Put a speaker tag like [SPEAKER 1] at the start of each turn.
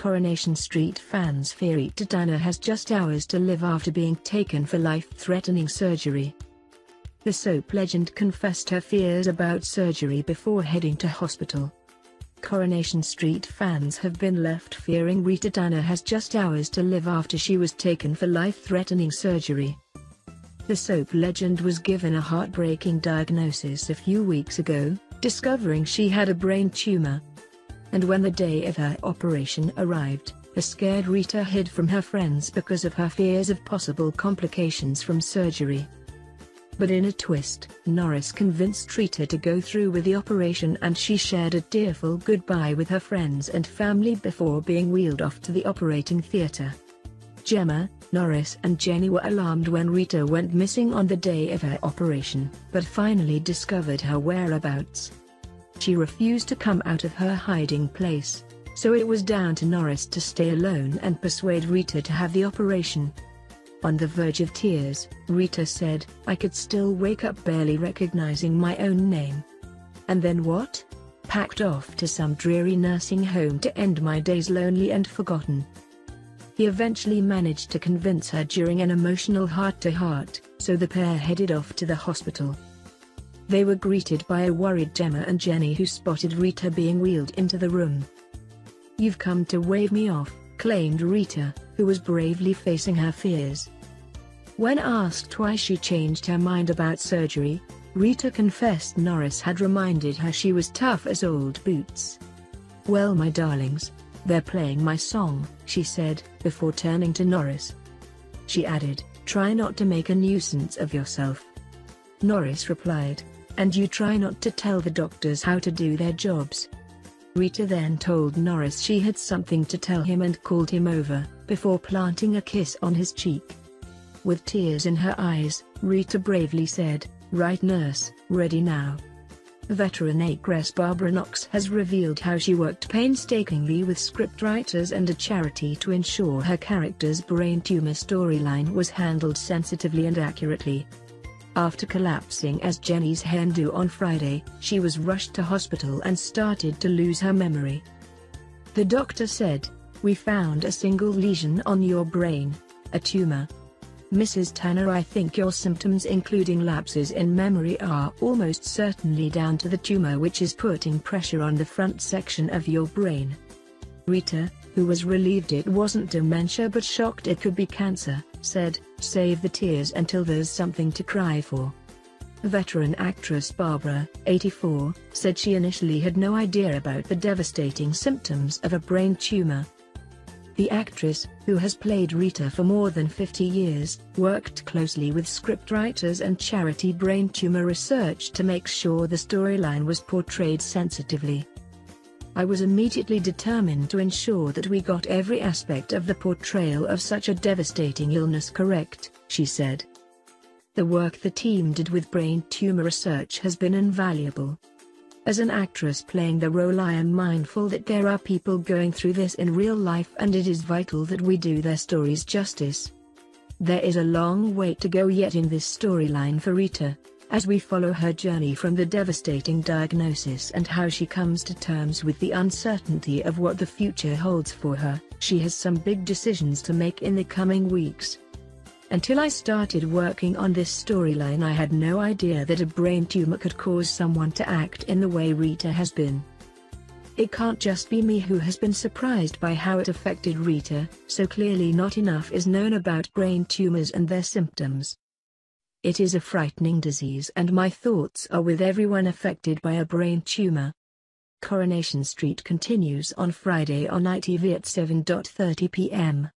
[SPEAKER 1] Coronation Street fans fear Rita Tanner has just hours to live after being taken for life-threatening surgery. The soap legend confessed her fears about surgery before heading to hospital. Coronation Street fans have been left fearing Rita Tanner has just hours to live after she was taken for life-threatening surgery. The soap legend was given a heartbreaking diagnosis a few weeks ago, discovering she had a brain tumor. And when the day of her operation arrived, a scared Rita hid from her friends because of her fears of possible complications from surgery. But in a twist, Norris convinced Rita to go through with the operation, and she shared a tearful goodbye with her friends and family before being wheeled off to the operating theatre. Gemma, Norris and Jenny were alarmed when Rita went missing on the day of her operation, but finally discovered her whereabouts. She refused to come out of her hiding place, so it was down to Norris to stay alone and persuade Rita to have the operation. On the verge of tears, Rita said, "I could still wake up barely recognizing my own name. And then what? Packed off to some dreary nursing home to end my days lonely and forgotten." He eventually managed to convince her during an emotional heart-to-heart, so the pair headed off to the hospital. They were greeted by a worried Gemma and Jenny, who spotted Rita being wheeled into the room. "You've come to wave me off," claimed Rita, who was bravely facing her fears. When asked why she changed her mind about surgery, Rita confessed Norris had reminded her she was tough as old boots. "Well, my darlings, they're playing my song," she said, before turning to Norris. She added, "Try not to make a nuisance of yourself." Norris replied, "And you try not to tell the doctors how to do their jobs." Rita then told Norris she had something to tell him and called him over, before planting a kiss on his cheek. With tears in her eyes, Rita bravely said, "Right nurse, ready now." Veteran actress Barbara Knox has revealed how she worked painstakingly with scriptwriters and a charity to ensure her character's brain tumor storyline was handled sensitively and accurately. After collapsing as Jenny's hen do on Friday, she was rushed to hospital and started to lose her memory. The doctor said, "We found a single lesion on your brain, a tumor. Mrs. Tanner, I think your symptoms including lapses in memory are almost certainly down to the tumor, which is putting pressure on the front section of your brain." Rita, who was relieved it wasn't dementia but shocked it could be cancer, said, "Save the tears until there's something to cry for." Veteran actress Barbara, 84, said she initially had no idea about the devastating symptoms of a brain tumor. The actress, who has played Rita for more than 50 years, worked closely with scriptwriters and charity brain tumor research to make sure the storyline was portrayed sensitively. "I was immediately determined to ensure that we got every aspect of the portrayal of such a devastating illness correct," she said. The work the team did with brain tumor research has been invaluable. "As an actress playing the role, I am mindful that there are people going through this in real life, and it is vital that we do their stories justice. There is a long way to go yet in this storyline for Rita, as we follow her journey from the devastating diagnosis and how she comes to terms with the uncertainty of what the future holds for her. She has some big decisions to make in the coming weeks. Until I started working on this storyline, I had no idea that a brain tumor could cause someone to act in the way Rita has been. It can't just be me who has been surprised by how it affected Rita, so clearly not enough is known about brain tumors and their symptoms. It is a frightening disease and my thoughts are with everyone affected by a brain tumor." Coronation Street continues on Friday on ITV at 7:30 p.m.